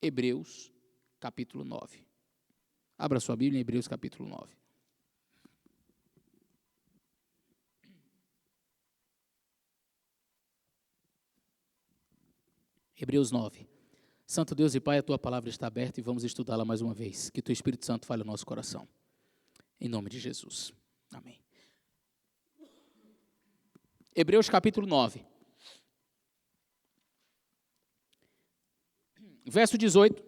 Hebreus, capítulo 9. Abra sua Bíblia em Hebreus, capítulo 9. Hebreus 9. Santo Deus e Pai, a Tua palavra está aberta e vamos estudá-la mais uma vez. Que Teu Espírito Santo fale o nosso coração. Em nome de Jesus. Amém. Hebreus, capítulo 9. Verso 18.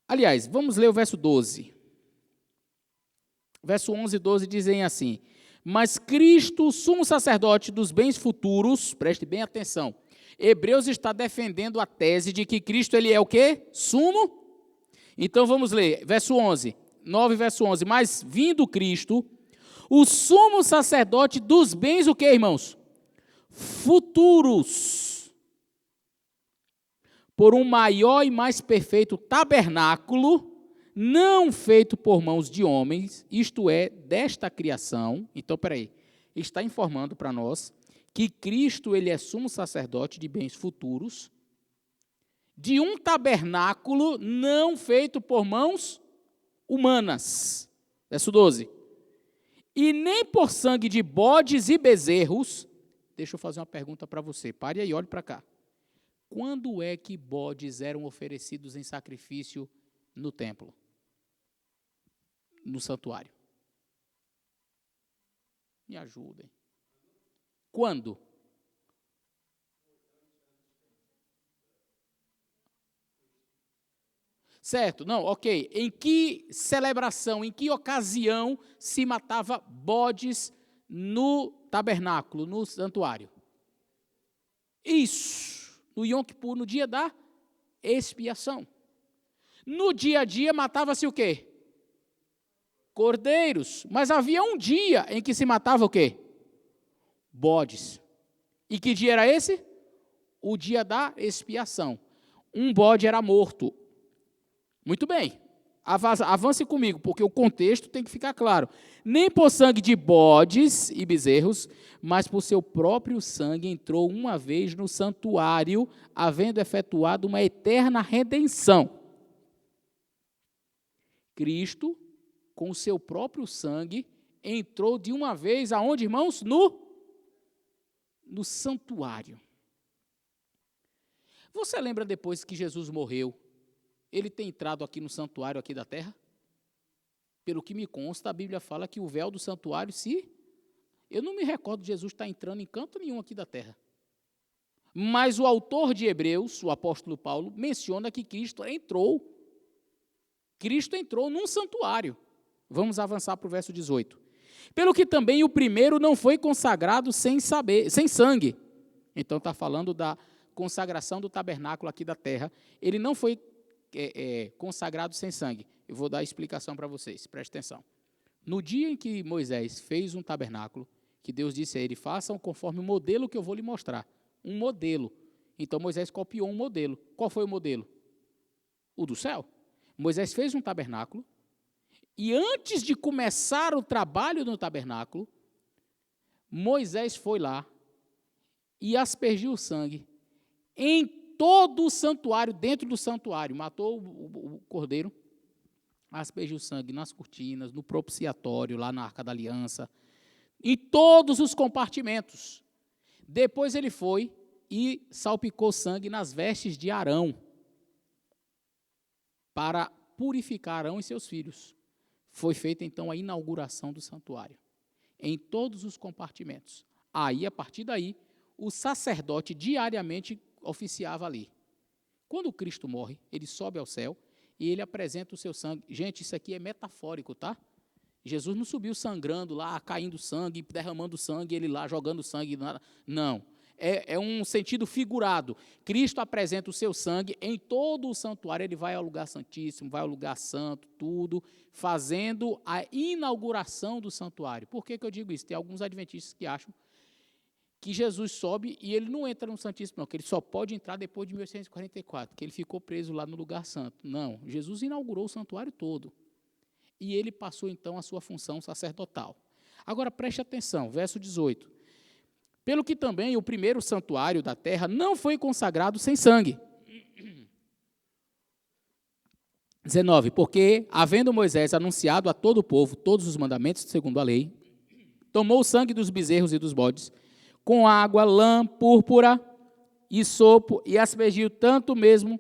Aliás, vamos ler o verso 12. Verso 11 e 12 dizem assim: mas Cristo, sumo sacerdote dos bens futuros, preste bem atenção, Hebreus está defendendo a tese de que Cristo ele é o quê? Sumo. Então vamos ler, verso 11, 9 verso 11, mas vindo Cristo, o sumo sacerdote dos bens o quê, irmãos? Futuros, por um maior e mais perfeito tabernáculo, não feito por mãos de homens, isto é, desta criação. Então, peraí, está informando para nós que Cristo ele é sumo sacerdote de bens futuros, de um tabernáculo não feito por mãos humanas. Verso 12. E nem por sangue de bodes e bezerros. Deixa eu fazer uma pergunta para você, pare aí, olhe para cá. Quando é que bodes eram oferecidos em sacrifício no templo? No santuário? Me ajudem. Quando? Certo, não, ok. Em que celebração, em que ocasião se matava bodes no tabernáculo, no santuário? Isso, no Yom Kippur, no dia da expiação. No dia a dia matava-se o quê? Cordeiros. Mas havia um dia em que se matava o quê? Bodes. E que dia era esse? O dia da expiação. Um bode era morto. Muito bem, avance comigo, porque o contexto tem que ficar claro. Nem por sangue de bodes e bezerros, mas por seu próprio sangue entrou uma vez no santuário, havendo efetuado uma eterna redenção. Cristo, com o seu próprio sangue, entrou de uma vez, aonde, irmãos? No santuário. Você lembra depois que Jesus morreu, ele tem entrado aqui no santuário aqui da terra? Pelo que me consta, a Bíblia fala que o véu do santuário eu não me recordo de Jesus estar entrando em canto nenhum aqui da terra. Mas o autor de Hebreus, o apóstolo Paulo, menciona que Cristo entrou num santuário. Vamos avançar para o verso 18. Pelo que também o primeiro não foi consagrado sem sangue. Então está falando da consagração do tabernáculo aqui da terra. Ele não foi consagrado sem sangue. Eu vou dar a explicação para vocês, preste atenção. No dia em que Moisés fez um tabernáculo, que Deus disse a ele, façam conforme o modelo que eu vou lhe mostrar. Um modelo. Então Moisés copiou um modelo. Qual foi o modelo? O do céu. Moisés fez um tabernáculo, e antes de começar o trabalho no tabernáculo, Moisés foi lá e aspergiu o sangue em todo o santuário, dentro do santuário, matou o cordeiro, aspergiu sangue nas cortinas, no propiciatório, lá na Arca da Aliança, em todos os compartimentos. Depois ele foi e salpicou sangue nas vestes de Arão, para purificar Arão e seus filhos. Foi feita então a inauguração do santuário, em todos os compartimentos. Aí, a partir daí, o sacerdote diariamente oficiava ali. Quando Cristo morre, ele sobe ao céu e ele apresenta o seu sangue. Gente, isso aqui é metafórico, tá? Jesus não subiu sangrando lá, caindo sangue, derramando sangue, ele lá jogando sangue. Não, é um sentido figurado. Cristo apresenta o seu sangue em todo o santuário, ele vai ao lugar santíssimo, vai ao lugar santo, tudo, fazendo a inauguração do santuário. Por que eu digo isso? Tem alguns adventistas que acham que Jesus sobe e ele não entra no Santíssimo, não, que ele só pode entrar depois de 1844, que ele ficou preso lá no lugar santo. Não, Jesus inaugurou o santuário todo. E ele passou, então, a sua função sacerdotal. Agora, preste atenção, verso 18. Pelo que também o primeiro santuário da terra não foi consagrado sem sangue. 19, porque, havendo Moisés anunciado a todo o povo todos os mandamentos segundo a lei, tomou o sangue dos bezerros e dos bodes, com água, lã, púrpura e sopo, e aspergiu tanto o mesmo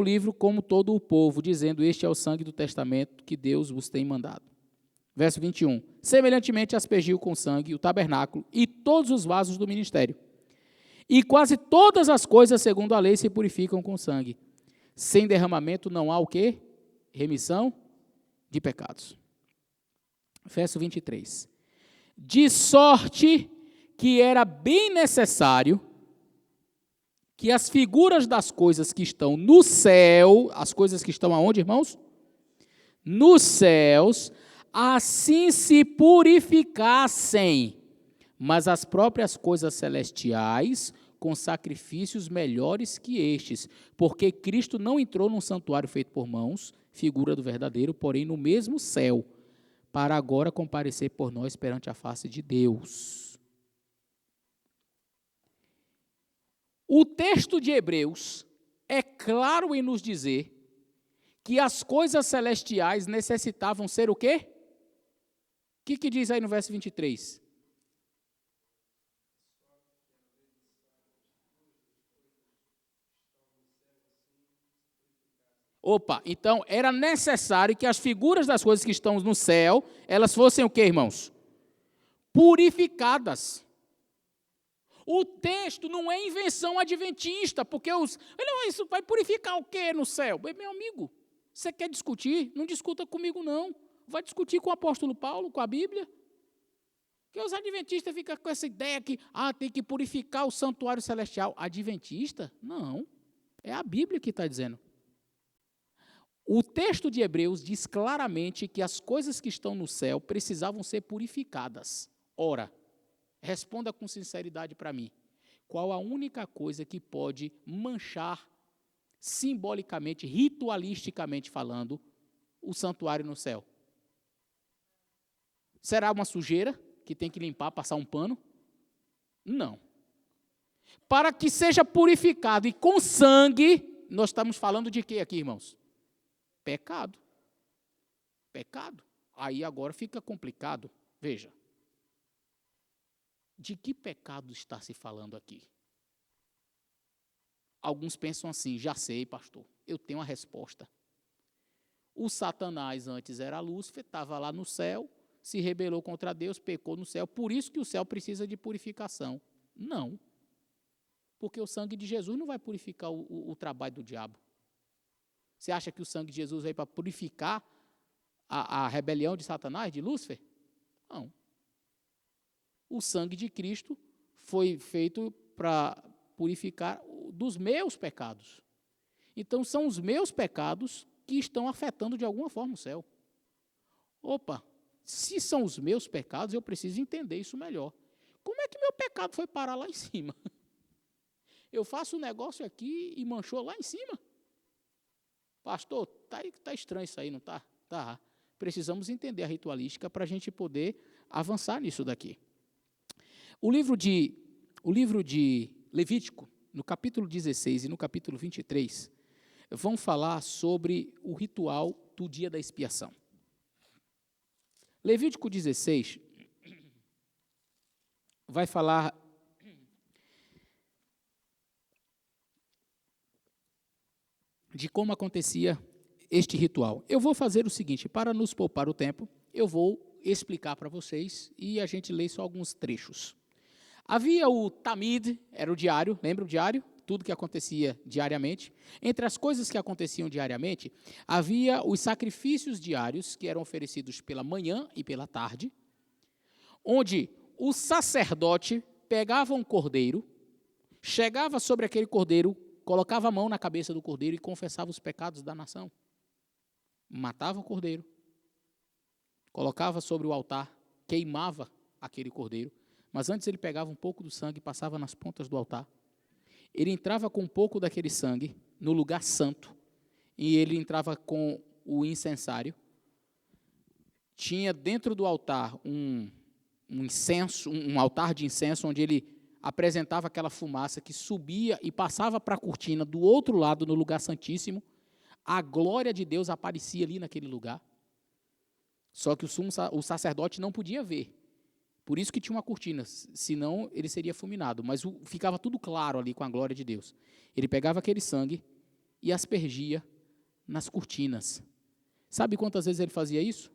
livro como todo o povo, dizendo, este é o sangue do testamento que Deus vos tem mandado. Verso 21, semelhantemente aspergiu com sangue o tabernáculo e todos os vasos do ministério. E quase todas as coisas, segundo a lei, se purificam com sangue. Sem derramamento não há o quê? Remissão de pecados. Verso 23. De sorte que era bem necessário que as figuras das coisas que estão no céu, as coisas que estão aonde, irmãos? Nos céus, assim se purificassem, mas as próprias coisas celestiais com sacrifícios melhores que estes, porque Cristo não entrou num santuário feito por mãos, figura do verdadeiro, porém no mesmo céu, para agora comparecer por nós perante a face de Deus. O texto de Hebreus é claro em nos dizer que as coisas celestiais necessitavam ser o quê? O que diz aí no verso 23? Opa, então era necessário que as figuras das coisas que estão no céu, elas fossem o quê, irmãos? Purificadas. O texto não é invenção adventista, porque isso vai purificar o quê no céu? Meu amigo, você quer discutir? Não discuta comigo, não. Vai discutir com o apóstolo Paulo, com a Bíblia. Porque os adventistas ficam com essa ideia que tem que purificar o santuário celestial. Adventista? Não. É a Bíblia que está dizendo. O texto de Hebreus diz claramente que as coisas que estão no céu precisavam ser purificadas. Ora, responda com sinceridade para mim. Qual a única coisa que pode manchar, simbolicamente, ritualisticamente falando, o santuário no céu? Será uma sujeira que tem que limpar, passar um pano? Não. Para que seja purificado e com sangue, nós estamos falando de quê aqui, irmãos? Pecado. Pecado. Aí agora fica complicado. Veja. De que pecado está se falando aqui? Alguns pensam assim, já sei, pastor, eu tenho a resposta. O Satanás antes era Lúcifer, estava lá no céu, se rebelou contra Deus, pecou no céu, por isso que o céu precisa de purificação. Não. Porque o sangue de Jesus não vai purificar o trabalho do diabo. Você acha que o sangue de Jesus veio para purificar a rebelião de Satanás, de Lúcifer? Não. O sangue de Cristo foi feito para purificar dos meus pecados. Então, são os meus pecados que estão afetando de alguma forma o céu. Opa, se são os meus pecados, eu preciso entender isso melhor. Como é que meu pecado foi parar lá em cima? Eu faço um negócio aqui e manchou lá em cima? Pastor, tá estranho isso aí, não tá? Tá. Precisamos entender a ritualística para a gente poder avançar nisso daqui. O livro de Levítico, no capítulo 16 e no capítulo 23, vão falar sobre o ritual do dia da expiação. Levítico 16 vai falar de como acontecia este ritual. Eu vou fazer o seguinte, para nos poupar o tempo, eu vou explicar para vocês e a gente lê só alguns trechos. Havia o Tamid, era o diário, lembra o diário? Tudo que acontecia diariamente. Entre as coisas que aconteciam diariamente, havia os sacrifícios diários que eram oferecidos pela manhã e pela tarde, onde o sacerdote pegava um cordeiro, chegava sobre aquele cordeiro, colocava a mão na cabeça do cordeiro e confessava os pecados da nação. Matava o cordeiro, colocava sobre o altar, queimava aquele cordeiro, mas antes ele pegava um pouco do sangue e passava nas pontas do altar. Ele entrava com um pouco daquele sangue no lugar santo, e ele entrava com o incensário. Tinha dentro do altar um incenso, um altar de incenso, onde ele apresentava aquela fumaça que subia e passava para a cortina do outro lado, no lugar santíssimo. A glória de Deus aparecia ali naquele lugar. Só que o sacerdote não podia ver. Por isso que tinha uma cortina, senão ele seria fulminado. Mas ficava tudo claro ali com a glória de Deus. Ele pegava aquele sangue e aspergia nas cortinas. Sabe quantas vezes ele fazia isso?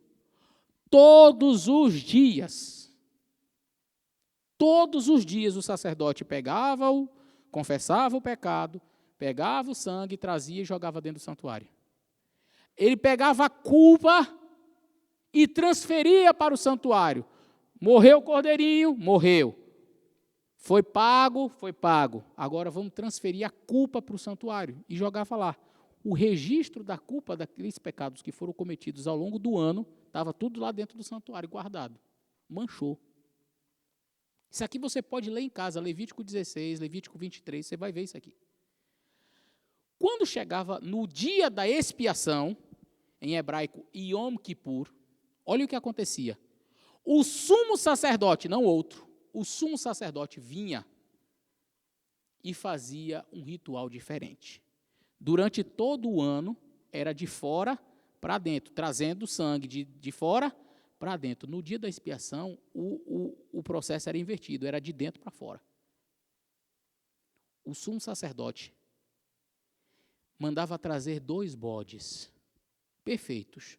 Todos os dias. Todos os dias o sacerdote pegava-o, confessava o pecado, pegava o sangue, trazia e jogava dentro do santuário. Ele pegava a culpa e transferia para o santuário. Morreu o cordeirinho? Morreu. Foi pago? Foi pago. Agora vamos transferir a culpa para o santuário. E jogava lá. O registro da culpa daqueles pecados que foram cometidos ao longo do ano, estava tudo lá dentro do santuário, guardado. Manchou. Isso aqui você pode ler em casa, Levítico 16, Levítico 23, você vai ver isso aqui. Quando chegava no dia da expiação, em hebraico Yom Kippur, olha o que acontecia. O sumo sacerdote, não outro, o sumo sacerdote vinha e fazia um ritual diferente. Durante todo o ano, era de fora para dentro, trazendo sangue de fora para dentro. No dia da expiação, o processo era invertido, era de dentro para fora. O sumo sacerdote mandava trazer 2 bodes perfeitos.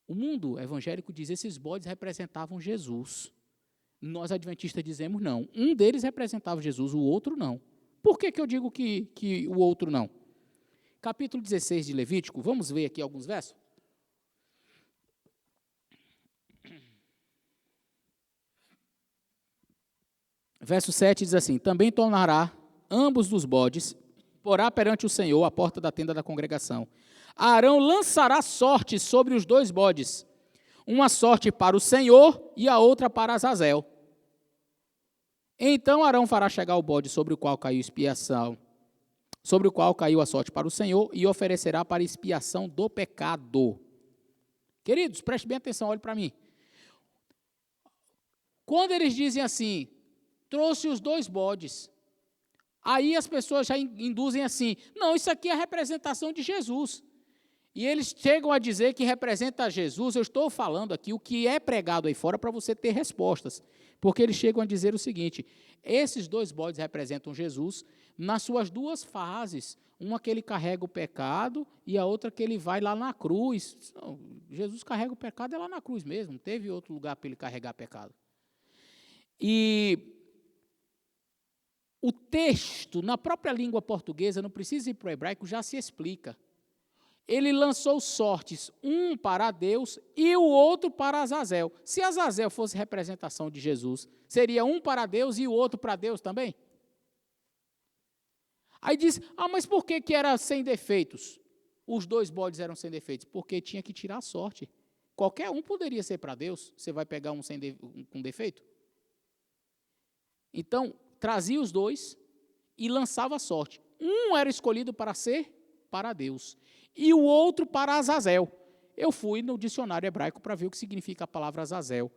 O mundo evangélico diz que esses bodes representavam Jesus. Nós, adventistas, dizemos não. Um deles representava Jesus, o outro não. Por que eu digo que o outro não? Capítulo 16 de Levítico, vamos ver aqui alguns versos? Verso 7 diz assim: também tornará ambos dos bodes, porá perante o Senhor a porta da tenda da congregação. Arão lançará sorte sobre os 2 bodes, uma sorte para o Senhor e a outra para Azazel. Então Arão fará chegar o bode sobre o qual caiu expiação, sobre o qual caiu a sorte para o Senhor, e oferecerá para expiação do pecado. Queridos, preste bem atenção, olhe para mim. Quando eles dizem assim, trouxe os 2 bodes, aí as pessoas já induzem assim, não, isso aqui é a representação de Jesus. E eles chegam a dizer que representa Jesus. Eu estou falando aqui o que é pregado aí fora para você ter respostas. Porque eles chegam a dizer o seguinte, esses 2 bodes representam Jesus nas suas 2 fases. Uma que ele carrega o pecado e a outra que ele vai lá na cruz. Não, Jesus carrega o pecado é lá na cruz mesmo, não teve outro lugar para ele carregar pecado. E o texto, na própria língua portuguesa, não precisa ir para o hebraico, já se explica. Ele lançou sortes, um para Deus e o outro para Azazel. Se Azazel fosse representação de Jesus, seria um para Deus e o outro para Deus também? Aí diz, mas por que era sem defeitos? Os 2 bodes eram sem defeitos, porque tinha que tirar a sorte. Qualquer um poderia ser para Deus, você vai pegar um com defeito? Então, trazia os 2 e lançava a sorte. Um era escolhido para ser para Deus e o outro para Azazel. Eu fui no dicionário hebraico para ver o que significa a palavra Azazel.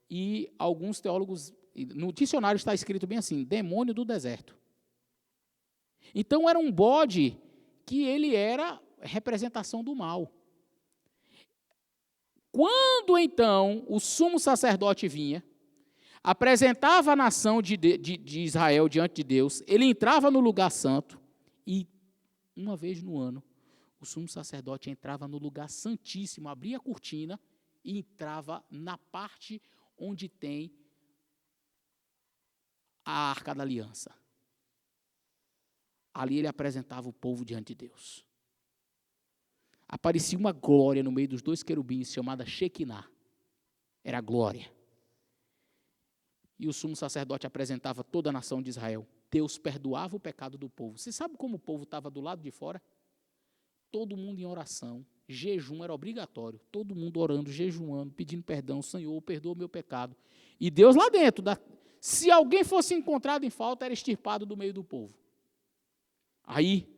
E alguns teólogos, no dicionário está escrito bem assim, demônio do deserto. Então era um bode que ele era representação do mal. Quando então o sumo sacerdote vinha, apresentava a nação de Israel diante de Deus, ele entrava no lugar santo e uma vez no ano, o sumo sacerdote entrava no lugar santíssimo, abria a cortina e entrava na parte onde tem a Arca da Aliança. Ali ele apresentava o povo diante de Deus. Aparecia uma glória no meio dos 2 querubins, chamada Shekinah. Era a glória. E o sumo sacerdote apresentava toda a nação de Israel. Deus perdoava o pecado do povo. Você sabe como o povo estava do lado de fora? Todo mundo em oração, jejum era obrigatório, todo mundo orando, jejuando, pedindo perdão, Senhor, perdoa o meu pecado. E Deus lá dentro, se alguém fosse encontrado em falta, era extirpado do meio do povo. Aí,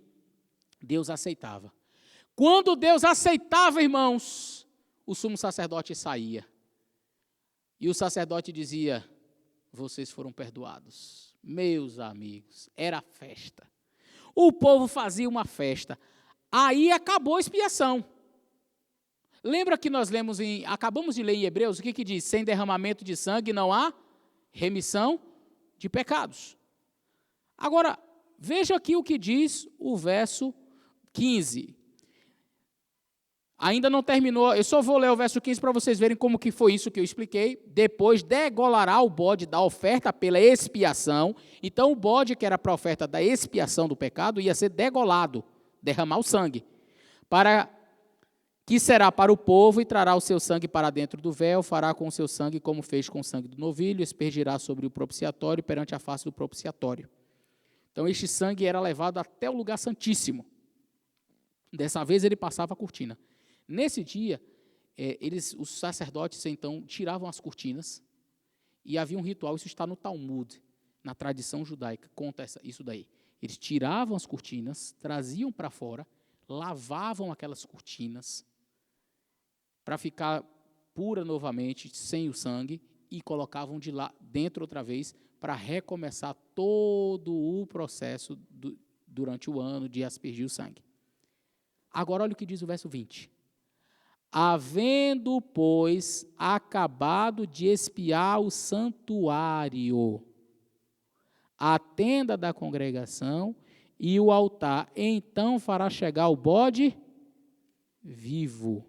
Deus aceitava. Quando Deus aceitava, irmãos, o sumo sacerdote saía. E o sacerdote dizia, vocês foram perdoados. Meus amigos, era festa. O povo fazia uma festa. Aí acabou a expiação. Lembra que nós acabamos de ler em Hebreus, o que diz? Sem derramamento de sangue não há remissão de pecados. Agora, veja aqui o que diz o verso 15. Ainda não terminou, eu só vou ler o verso 15 para vocês verem como que foi isso que eu expliquei. Depois degolará o bode da oferta pela expiação. Então o bode que era para a oferta da expiação do pecado ia ser degolado, derramar o sangue, que será para o povo e trará o seu sangue para dentro do véu, fará com o seu sangue como fez com o sangue do novilho, aspergirá sobre o propiciatório perante a face do propiciatório. Então este sangue era levado até o lugar santíssimo. Dessa vez ele passava a cortina. Nesse dia, os sacerdotes, então, tiravam as cortinas e havia um ritual, isso está no Talmud, na tradição judaica, conta isso daí. Eles tiravam as cortinas, traziam para fora, lavavam aquelas cortinas para ficar pura novamente, sem o sangue, e colocavam de lá dentro outra vez para recomeçar todo o processo durante o ano de aspergir o sangue. Agora, olha o que diz o verso 20. Havendo, pois, acabado de expiar o santuário, a tenda da congregação e o altar, então fará chegar o bode vivo.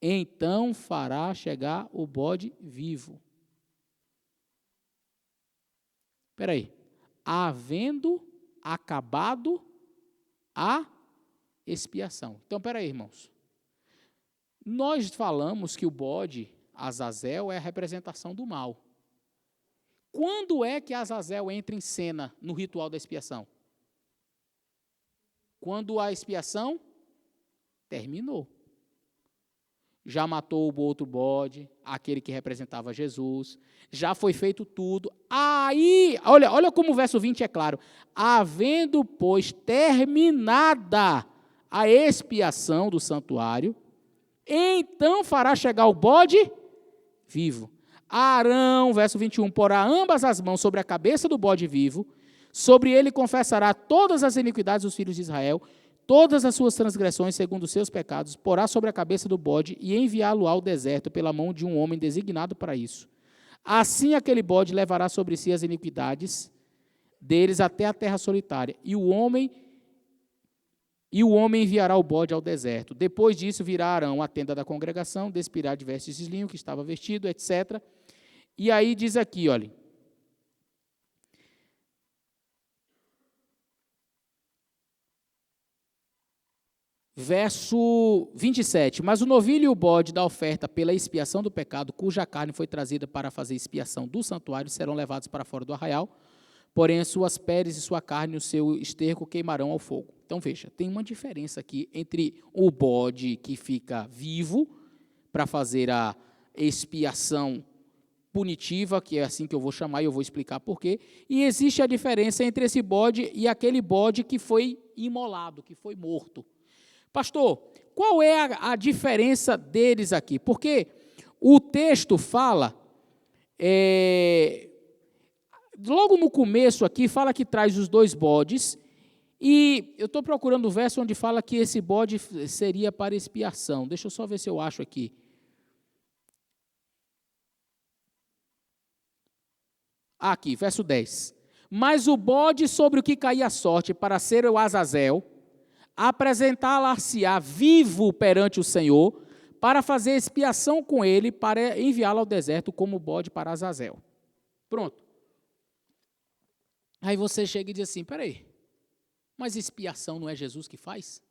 Então fará chegar o bode vivo. Espera aí. Havendo acabado a expiação. Então, espera aí, irmãos. Nós falamos que o bode, Azazel, é a representação do mal. Quando é que Azazel entra em cena no ritual da expiação? Quando a expiação terminou. Já matou o outro bode, aquele que representava Jesus, já foi feito tudo. Aí, olha como o verso 20 é claro. Havendo, pois, terminada a expiação do santuário, então fará chegar o bode vivo. Arão, verso 21, porá ambas as mãos sobre a cabeça do bode vivo, sobre ele confessará todas as iniquidades dos filhos de Israel, todas as suas transgressões segundo os seus pecados, porá sobre a cabeça do bode e enviá-lo ao deserto pela mão de um homem designado para isso. Assim aquele bode levará sobre si as iniquidades deles até a terra solitária, e o homem enviará o bode ao deserto. Depois disso virá Arão à tenda da congregação, despirá de vestes de linho que estava vestido, etc. E aí diz aqui, olha, verso 27, mas o novilho e o bode da oferta pela expiação do pecado, cuja carne foi trazida para fazer expiação do santuário, serão levados para fora do arraial, porém as suas peles e sua carne e o seu esterco queimarão ao fogo. Então veja, tem uma diferença aqui entre o bode que fica vivo para fazer a expiação punitiva, que é assim que eu vou chamar e eu vou explicar por quê, e existe a diferença entre esse bode e aquele bode que foi imolado, que foi morto. Pastor, qual é a diferença deles aqui? Porque o texto fala, logo no começo aqui, fala que traz os dois bodes, e eu estou procurando o verso onde fala que esse bode seria para expiação. Deixa eu só ver se eu acho aqui. Aqui, verso 10. Mas o bode sobre o que caía a sorte para ser o Azazel, apresentá-la-se-á vivo perante o Senhor, para fazer expiação com ele, para enviá-lo ao deserto como bode para Azazel. Pronto. Aí você chega e diz assim, peraí, mas expiação não é Jesus que faz?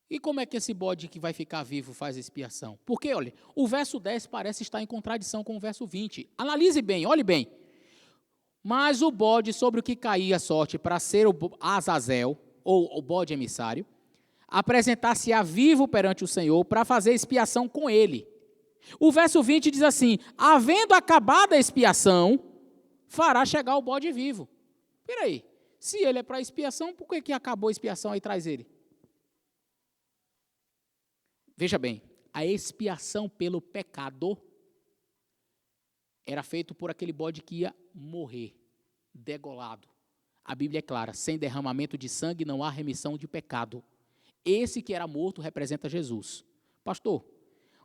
E como é que esse bode que vai ficar vivo faz expiação? Porque, olha, o verso 10 parece estar em contradição com o verso 20. Analise bem, olhe bem. Mas o bode sobre o que caía a sorte para ser o Azazel, ou o bode emissário, apresentar-se-á vivo perante o Senhor para fazer expiação com ele. O verso 20 diz assim, havendo acabado a expiação, fará chegar o bode vivo. Espera aí, se ele é para expiação, por que acabou a expiação aí traz ele? Veja bem, a expiação pelo pecado era feito por aquele bode que ia morrer, degolado. A Bíblia é clara, sem derramamento de sangue não há remissão de pecado. Esse que era morto representa Jesus. Pastor,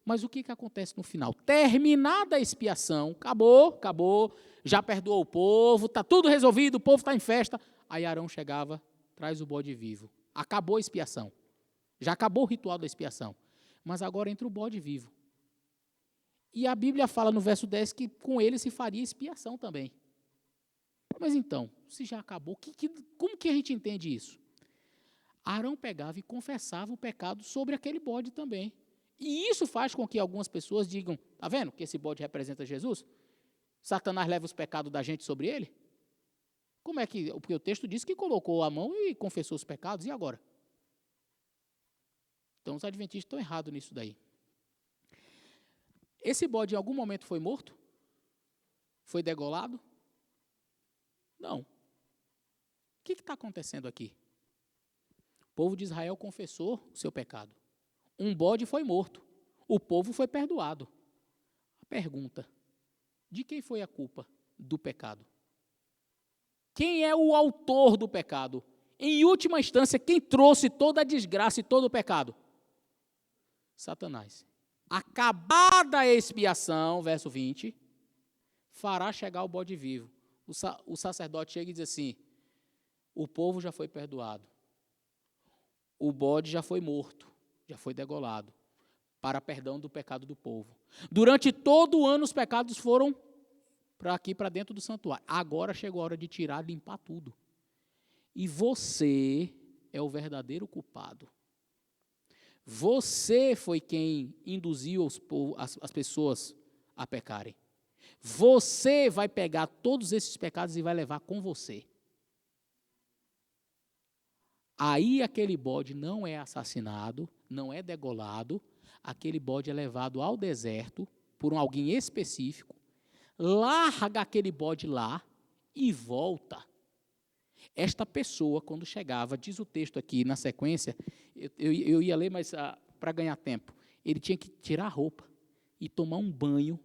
mas o que acontece no final? Terminada a expiação, acabou, já perdoou o povo, está tudo resolvido, o povo está em festa. Aí Arão chegava, traz o bode vivo. Acabou a expiação. Já acabou o ritual da expiação. Mas agora entra o bode vivo. E a Bíblia fala no verso 10 que com ele se faria expiação também. Mas então, se já acabou, como que a gente entende isso? Arão pegava e confessava o pecado sobre aquele bode também. E isso faz com que algumas pessoas digam, está vendo que esse bode representa Jesus? Satanás leva os pecados da gente sobre ele? Como é que, porque o texto diz que colocou a mão e confessou os pecados, e agora? Então os adventistas estão errados nisso daí. Esse bode em algum momento foi morto? Foi degolado? Não. O que está acontecendo aqui? O povo de Israel confessou o seu pecado. Um bode foi morto. O povo foi perdoado. A pergunta, de quem foi a culpa do pecado? Quem é o autor do pecado? Em última instância, quem trouxe toda a desgraça e todo o pecado? Satanás. Acabada a expiação, verso 20, fará chegar o bode vivo. O sacerdote chega e diz assim, o povo já foi perdoado. O bode já foi morto, já foi degolado, para perdão do pecado do povo. Durante todo o ano os pecados foram para dentro do santuário. Agora chegou a hora de tirar, limpar tudo. E você é o verdadeiro culpado. Você foi quem induziu as pessoas a pecarem. Você vai pegar todos esses pecados e vai levar com você. Aí aquele bode não é assassinado, não é degolado, aquele bode é levado ao deserto por alguém específico, larga aquele bode lá e volta. Esta pessoa, quando chegava, diz o texto aqui na sequência, eu ia ler, mas para ganhar tempo, ele tinha que tirar a roupa e tomar um banho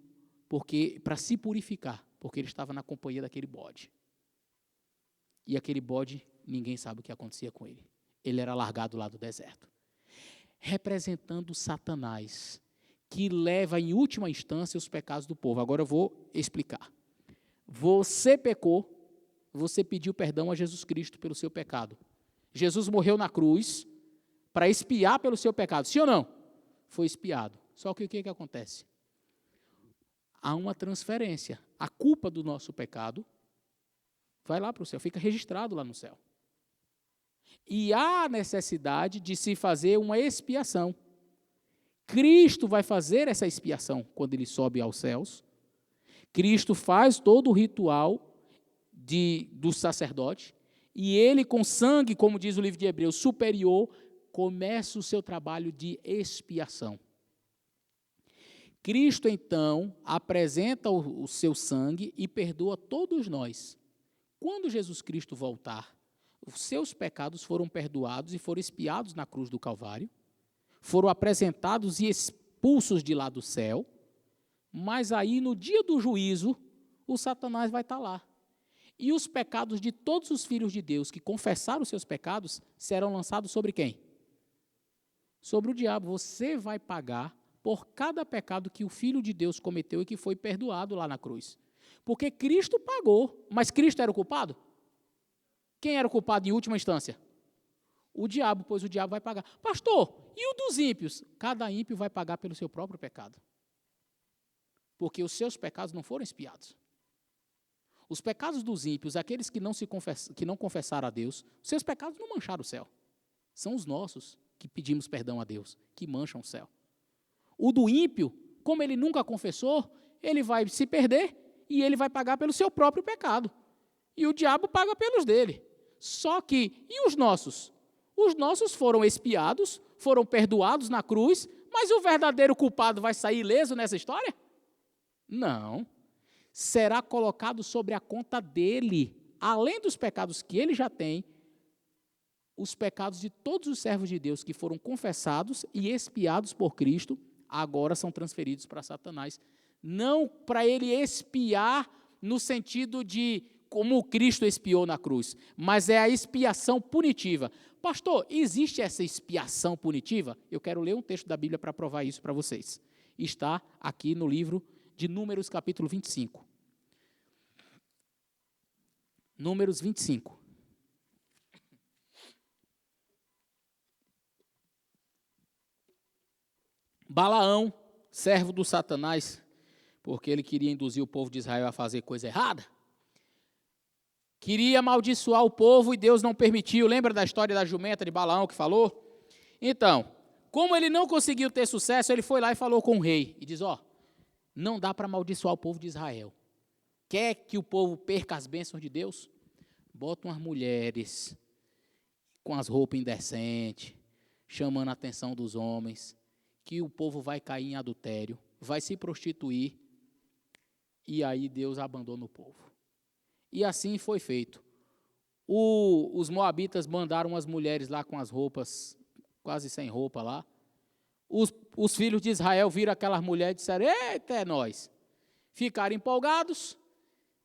para se purificar, porque ele estava na companhia daquele bode. E aquele bode, ninguém sabe o que acontecia com ele. Ele era largado lá do deserto. Representando Satanás, que leva em última instância os pecados do povo. Agora eu vou explicar. Você pecou, você pediu perdão a Jesus Cristo pelo seu pecado. Jesus morreu na cruz para expiar pelo seu pecado. Sim ou não? Foi expiado. Só que o que acontece? Há uma transferência. A culpa do nosso pecado vai lá para o céu, fica registrado lá no céu. E há necessidade de se fazer uma expiação. Cristo vai fazer essa expiação quando ele sobe aos céus. Cristo faz todo o ritual do sacerdote, e ele com sangue, como diz o livro de Hebreus, superior, começa o seu trabalho de expiação. Cristo, então, apresenta o seu sangue e perdoa todos nós. Quando Jesus Cristo voltar, os seus pecados foram perdoados e foram expiados na cruz do Calvário, foram apresentados e expulsos de lá do céu, mas aí, no dia do juízo, o Satanás vai estar lá. E os pecados de todos os filhos de Deus que confessaram os seus pecados serão lançados sobre quem? Sobre o diabo. Você vai pagar por cada pecado que o Filho de Deus cometeu e que foi perdoado lá na cruz. Porque Cristo pagou, mas Cristo era o culpado? Quem era o culpado em última instância? O diabo, pois o diabo vai pagar. Pastor, e o dos ímpios? Cada ímpio vai pagar pelo seu próprio pecado. Porque os seus pecados não foram expiados. Os pecados dos ímpios, aqueles que não confessaram a Deus, os seus pecados não mancharam o céu. São os nossos que pedimos perdão a Deus, que mancham o céu. O do ímpio, como ele nunca confessou, ele vai se perder e ele vai pagar pelo seu próprio pecado. E o diabo paga pelos dele. Só que, e os nossos? Os nossos foram expiados, foram perdoados na cruz, mas o verdadeiro culpado vai sair ileso nessa história? Não. Será colocado sobre a conta dele, além dos pecados que ele já tem, os pecados de todos os servos de Deus que foram confessados e expiados por Cristo, agora são transferidos para Satanás. Não para ele expiar no sentido de como Cristo expiou na cruz, mas é a expiação punitiva. Pastor, existe essa expiação punitiva? Eu quero ler um texto da Bíblia para provar isso para vocês. Está aqui no livro de Números, capítulo 25. Números 25. Balaão, servo do Satanás, porque ele queria induzir o povo de Israel a fazer coisa errada, queria amaldiçoar o povo e Deus não permitiu. Lembra da história da jumenta de Balaão que falou? Então, como ele não conseguiu ter sucesso, ele foi lá e falou com o rei, e diz, não dá para amaldiçoar o povo de Israel. Quer que o povo perca as bênçãos de Deus? Bota umas mulheres com as roupas indecentes, chamando a atenção dos homens, que o povo vai cair em adultério, vai se prostituir, e aí Deus abandona o povo. E assim foi feito. Os moabitas mandaram as mulheres lá com as roupas, quase sem roupa lá. Os filhos de Israel viram aquelas mulheres e disseram, eita, é nós. Ficaram empolgados,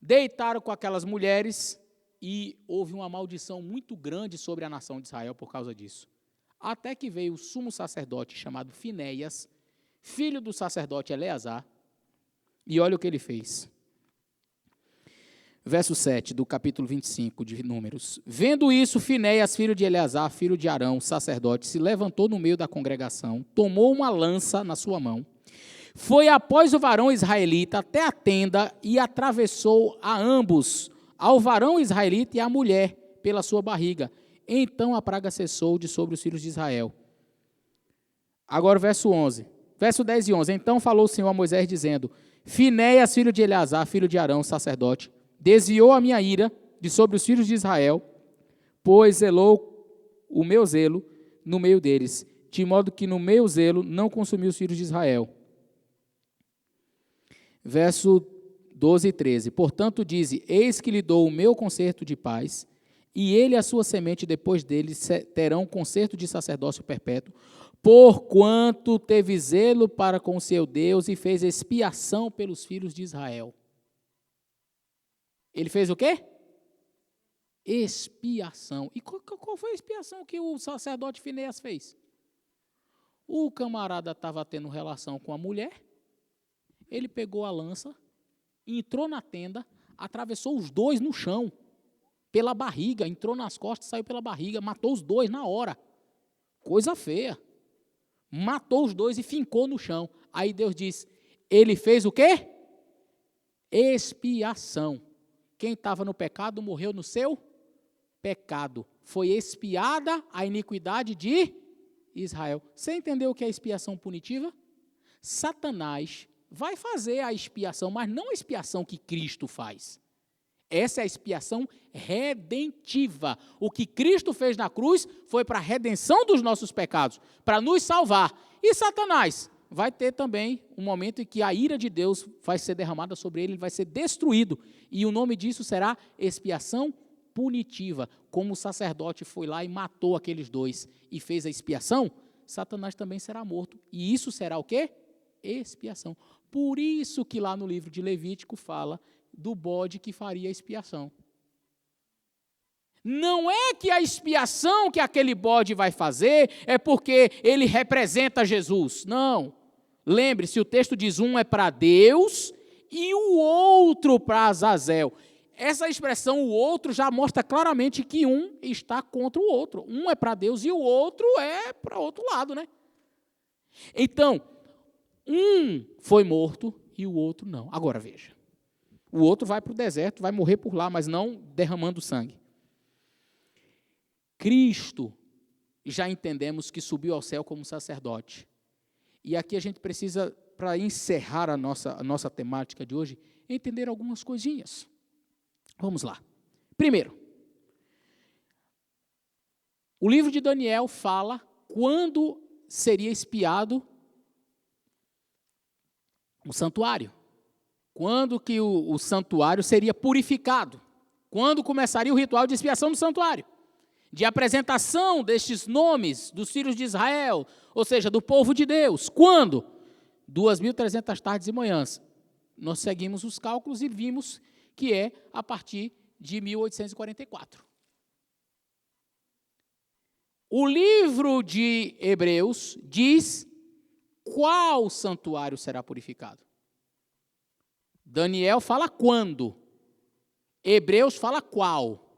deitaram com aquelas mulheres e houve uma maldição muito grande sobre a nação de Israel por causa disso. Até que veio o sumo sacerdote chamado Finéias, filho do sacerdote Eleazar, e olha o que ele fez. Verso 7 do capítulo 25 de Números. Vendo isso, Finéias, filho de Eleazar, filho de Arão, sacerdote, se levantou no meio da congregação, tomou uma lança na sua mão, foi após o varão israelita até a tenda e atravessou a ambos, ao varão israelita e à mulher, pela sua barriga. Então a praga cessou de sobre os filhos de Israel. Agora o verso 11. Verso 10 e 11. Então falou o Senhor a Moisés, dizendo, Finéias, filho de Eleazar, filho de Arão, sacerdote, desviou a minha ira de sobre os filhos de Israel, pois zelou o meu zelo no meio deles, de modo que no meu zelo não consumiu os filhos de Israel. Verso 12 e 13. Portanto, dize, eis que lhe dou o meu concerto de paz, e ele e a sua semente depois dele terão concerto de sacerdócio perpétuo, porquanto teve zelo para com o seu Deus e fez expiação pelos filhos de Israel. Ele fez o quê? Expiação. E qual foi a expiação que o sacerdote Finéias fez? O camarada estava tendo relação com a mulher, ele pegou a lança, entrou na tenda, atravessou os dois no chão, pela barriga, entrou nas costas, saiu pela barriga, matou os dois na hora. Coisa feia. Matou os dois e fincou no chão. Aí Deus diz, ele fez o quê? Expiação. Quem estava no pecado morreu no seu pecado. Foi expiada a iniquidade de Israel. Você entendeu o que é expiação punitiva? Satanás vai fazer a expiação, mas não a expiação que Cristo faz. Essa é a expiação redentiva. O que Cristo fez na cruz foi para a redenção dos nossos pecados, para nos salvar. E Satanás vai ter também um momento em que a ira de Deus vai ser derramada sobre ele, ele vai ser destruído. E o nome disso será expiação punitiva. Como o sacerdote foi lá e matou aqueles dois e fez a expiação, Satanás também será morto. E isso será o quê? Expiação. Por isso que lá no livro de Levítico fala do bode que faria a expiação. Não é que a expiação que aquele bode vai fazer é porque ele representa Jesus. Não. Lembre-se, o texto diz um é para Deus e o outro para Azazel. Essa expressão, o outro, já mostra claramente que um está contra o outro. Um é para Deus e o outro é para o outro lado, né? Então, um foi morto e o outro não. Agora veja. O outro vai para o deserto, vai morrer por lá, mas não derramando sangue. Cristo, já entendemos que subiu ao céu como sacerdote. E aqui a gente precisa, para encerrar a nossa temática de hoje, entender algumas coisinhas. Vamos lá. Primeiro, o livro de Daniel fala quando seria expiado o santuário. Quando que o santuário seria purificado? Quando começaria o ritual de expiação do santuário? De apresentação destes nomes dos filhos de Israel, ou seja, do povo de Deus. Quando? 2.300 tardes e manhãs. Nós seguimos os cálculos e vimos que é a partir de 1844. O livro de Hebreus diz qual santuário será purificado. Daniel fala quando. Hebreus fala qual.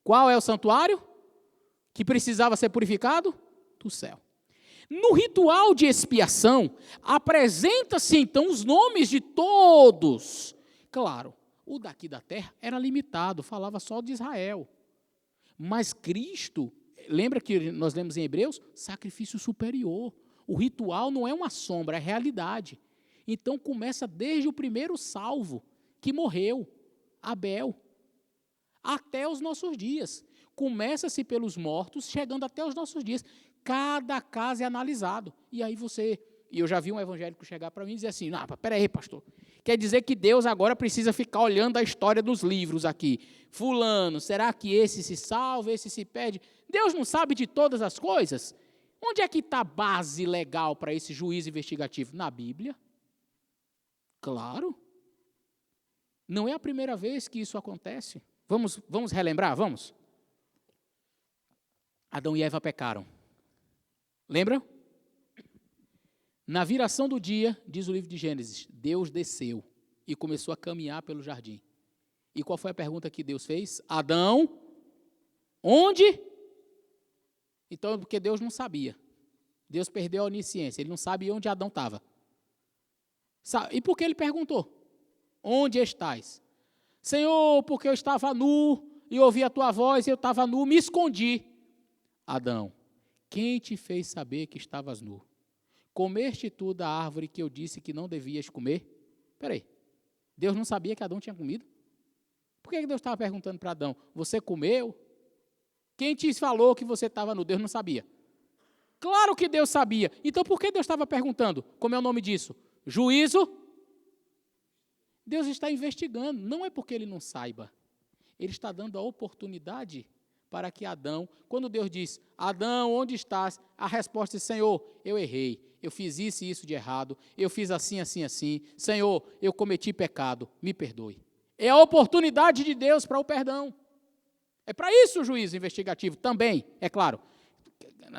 Qual é o santuário que precisava ser purificado? Do céu. No ritual de expiação, apresenta-se então os nomes de todos. Claro, o daqui da terra era limitado, falava só de Israel. Mas Cristo, lembra que nós lemos em Hebreus? Sacrifício superior. O ritual não é uma sombra, é realidade. Então começa desde o primeiro salvo, que morreu, Abel, até os nossos dias. Começa-se pelos mortos, chegando até os nossos dias. Cada caso é analisado. E aí eu já vi um evangélico chegar para mim e dizer assim, não, peraí, pastor, quer dizer que Deus agora precisa ficar olhando a história dos livros aqui. Fulano, será que esse se salva, esse se perde? Deus não sabe de todas as coisas? Onde é que está a base legal para esse juízo investigativo? Na Bíblia. Claro. Não é a primeira vez que isso acontece. Vamos relembrar? Vamos? Adão e Eva pecaram. Lembra? Na viração do dia, diz o livro de Gênesis, Deus desceu e começou a caminhar pelo jardim. E qual foi a pergunta que Deus fez? Adão, onde? Então, porque Deus não sabia. Deus perdeu a onisciência, ele não sabia onde Adão estava. E por que ele perguntou? Onde estás? Senhor, porque eu estava nu e ouvi a tua voz, eu estava nu, me escondi. Adão, quem te fez saber que estavas nu? Comeste tu da árvore que eu disse que não devias comer? Espera aí, Deus não sabia que Adão tinha comido? Por que Deus estava perguntando para Adão, você comeu? Quem te falou que você estava nu? Deus não sabia. Claro que Deus sabia. Então por que Deus estava perguntando? Como é o nome disso? Juízo? Deus está investigando, não é porque ele não saiba. Ele está dando a oportunidade para que Adão, quando Deus diz, Adão, onde estás? A resposta é, Senhor, eu errei, eu fiz isso e isso de errado, eu fiz assim, assim, assim. Senhor, eu cometi pecado, me perdoe. É a oportunidade de Deus para o perdão. É para isso o juízo investigativo também, é claro.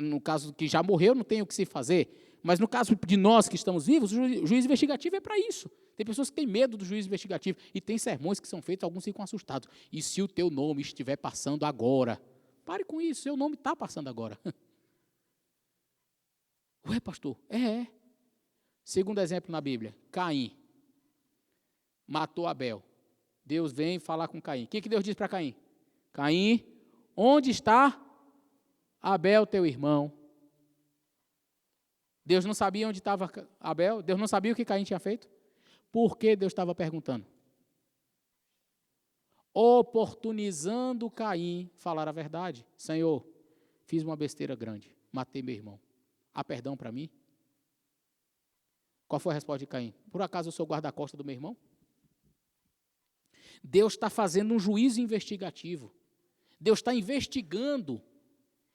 No caso que já morreu, não tem o que se fazer, mas no caso de nós que estamos vivos, o juízo investigativo é para isso. Tem pessoas que têm medo do juízo investigativo e tem sermões que são feitos, alguns ficam assustados. E se o teu nome estiver passando agora? Pare com isso, seu nome está passando agora. Ué, pastor? É. Segundo exemplo na Bíblia, Caim matou Abel. Deus vem falar com Caim. O que Deus diz para Caim? Caim, onde está Abel, teu irmão? Deus não sabia onde estava Abel? Deus não sabia o que Caim tinha feito? Por que Deus estava perguntando? Oportunizando Caim falar a verdade. Senhor, fiz uma besteira grande, matei meu irmão. Há perdão para mim? Qual foi a resposta de Caim? Por acaso eu sou guarda-costas do meu irmão? Deus está fazendo um juízo investigativo. Deus está investigando.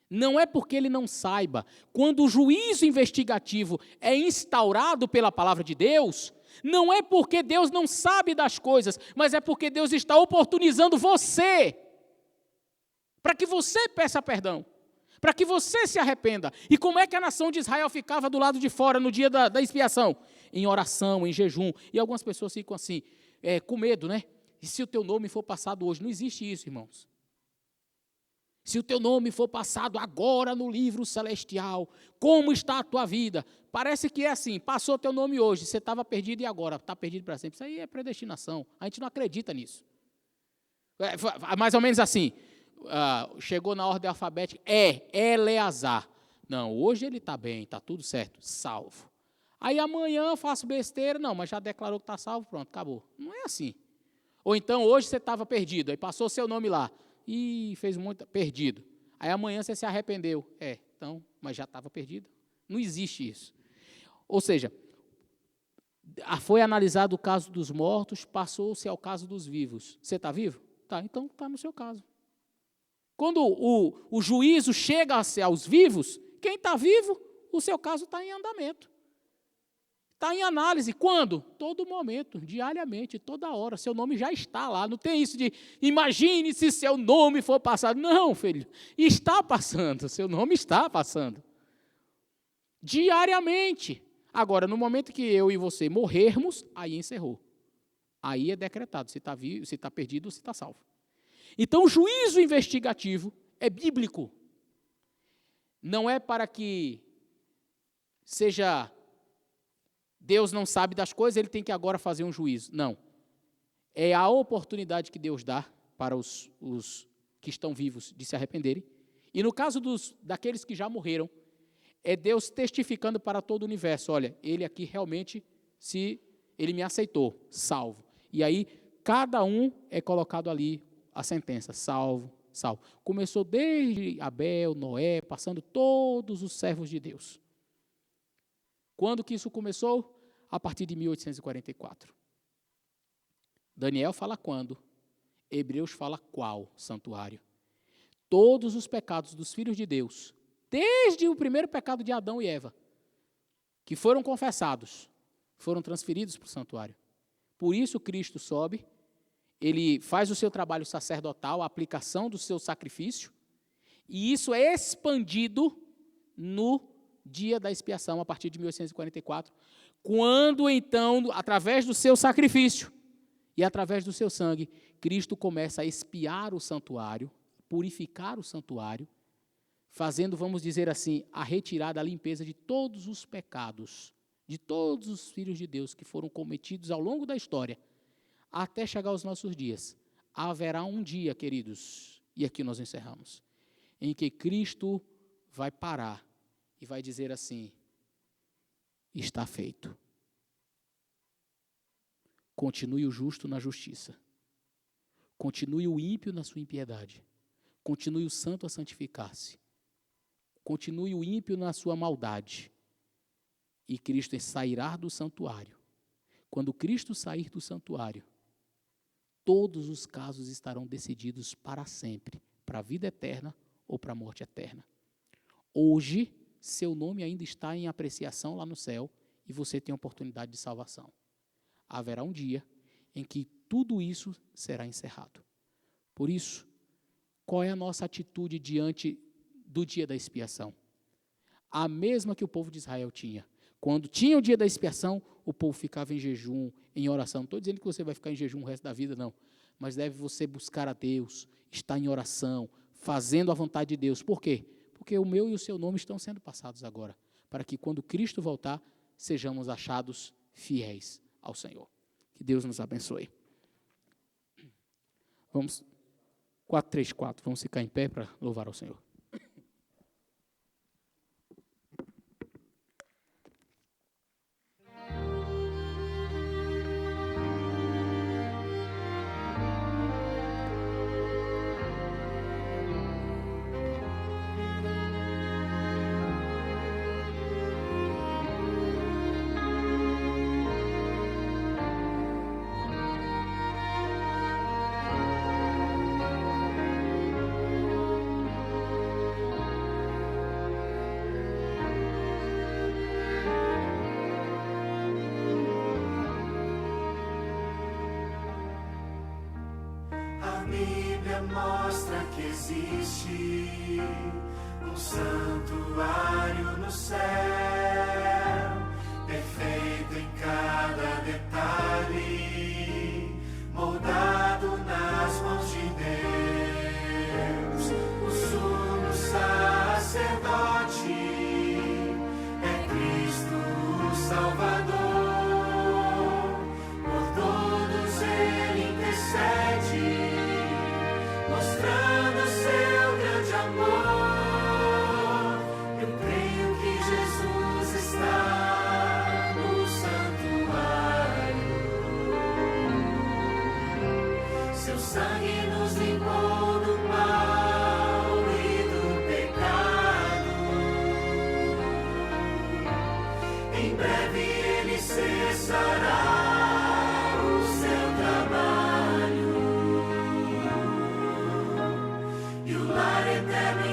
Não é porque ele não saiba. Quando o juízo investigativo é instaurado pela palavra de Deus, não é porque Deus não sabe das coisas, mas é porque Deus está oportunizando você, para que você peça perdão, para que você se arrependa. E como é que a nação de Israel ficava do lado de fora no dia da expiação? Em oração, em jejum. E algumas pessoas ficam assim, com medo, né? E se o teu nome for passado hoje? Não existe isso, irmãos. Se o teu nome for passado agora no livro celestial, como está a tua vida? Parece que é assim, passou teu nome hoje, você estava perdido e agora está perdido para sempre. Isso aí é predestinação, a gente não acredita nisso. Mais ou menos assim, chegou na ordem alfabética, Eleazar. Não, hoje ele está bem, está tudo certo, salvo. Aí amanhã eu faço besteira, não, mas já declarou que está salvo, pronto, acabou. Não é assim. Ou então hoje você estava perdido, aí passou seu nome lá. E fez muito, perdido. Aí amanhã você se arrependeu. Então, mas já estava perdido. Não existe isso. Ou seja, foi analisado o caso dos mortos, passou-se ao caso dos vivos. Você está vivo? Tá, então está no seu caso. Quando o juízo chega aos vivos, quem está vivo, o seu caso está em andamento. Está em análise. Quando? Todo momento, diariamente, toda hora. Seu nome já está lá. Não tem isso de imagine se seu nome for passado. Não, filho. Está passando. Seu nome está passando. Diariamente. Agora, no momento que eu e você morrermos, aí encerrou. Aí é decretado se está vivo, se está perdido ou se está salvo. Então, o juízo investigativo é bíblico. Não é para que seja Deus não sabe das coisas, ele tem que agora fazer um juízo. Não. É a oportunidade que Deus dá para os que estão vivos de se arrependerem. E no caso daqueles que já morreram, é Deus testificando para todo o universo. Olha, ele aqui realmente, ele me aceitou, salvo. E aí, cada um é colocado ali a sentença, salvo, salvo. Começou desde Abel, Noé, passando todos os servos de Deus. Quando que isso começou? A partir de 1844. Daniel fala quando? Hebreus fala qual santuário? Todos os pecados dos filhos de Deus, desde o primeiro pecado de Adão e Eva, que foram confessados, foram transferidos para o santuário. Por isso Cristo sobe, ele faz o seu trabalho sacerdotal, a aplicação do seu sacrifício, e isso é expandido no dia da expiação, a partir de 1844, quando então, através do seu sacrifício e através do seu sangue, Cristo começa a expiar o santuário, purificar o santuário, fazendo, vamos dizer assim, a retirada, a limpeza de todos os pecados, de todos os filhos de Deus que foram cometidos ao longo da história, até chegar aos nossos dias. Haverá um dia, queridos, e aqui nós encerramos, em que Cristo vai parar e vai dizer assim, está feito. Continue o justo na justiça. Continue o ímpio na sua impiedade. Continue o santo a santificar-se. Continue o ímpio na sua maldade. E Cristo sairá do santuário. Quando Cristo sair do santuário, todos os casos estarão decididos para sempre, para a vida eterna ou para a morte eterna. Hoje, seu nome ainda está em apreciação lá no céu e você tem a oportunidade de salvação. Haverá um dia em que tudo isso será encerrado. Por isso, qual é a nossa atitude diante do dia da expiação? A mesma que o povo de Israel tinha. Quando tinha o dia da expiação, o povo ficava em jejum, em oração. Não estou dizendo que você vai ficar em jejum o resto da vida, não. Mas deve você buscar a Deus, estar em oração, fazendo a vontade de Deus. Por quê? Porque o meu e o seu nome estão sendo passados agora, para que quando Cristo voltar, sejamos achados fiéis ao Senhor. Que Deus nos abençoe. Vamos, 434, vamos ficar em pé para louvar ao Senhor. Mostra que existe um santuário no céu, perfeito em cada detalhe, moldado nas mãos de Deus. O sumo sacerdote é Cristo o Salvador, por todos ele intercede, mostrando seu grande amor. Eu creio que Jesus está no santuário. Seu sangue nos limpou do mal e do pecado. Em breve ele cessará o seu trabalho. E o lar eterno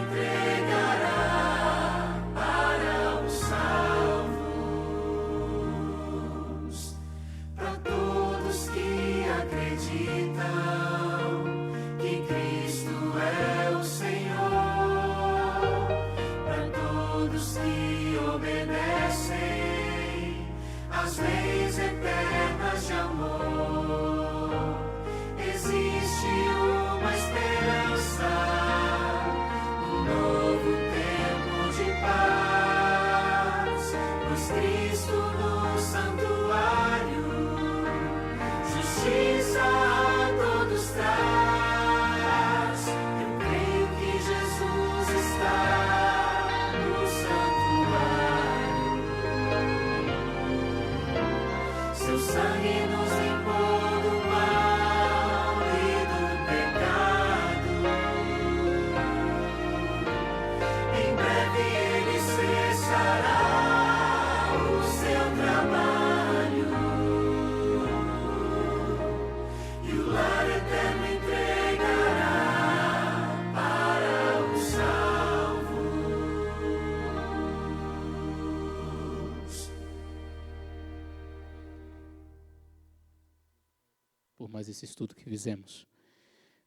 por mais esse estudo que fizemos.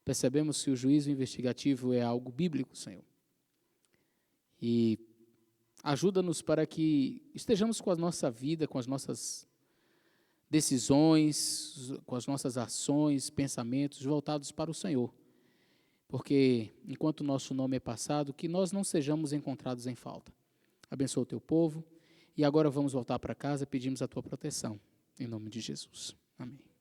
Percebemos que o juízo investigativo é algo bíblico, Senhor. E ajuda-nos para que estejamos com a nossa vida, com as nossas decisões, com as nossas ações, pensamentos voltados para o Senhor. Porque, enquanto o nosso nome é passado, que nós não sejamos encontrados em falta. Abençoa o teu povo. E agora vamos voltar para casa, pedimos a tua proteção. Em nome de Jesus. Amém.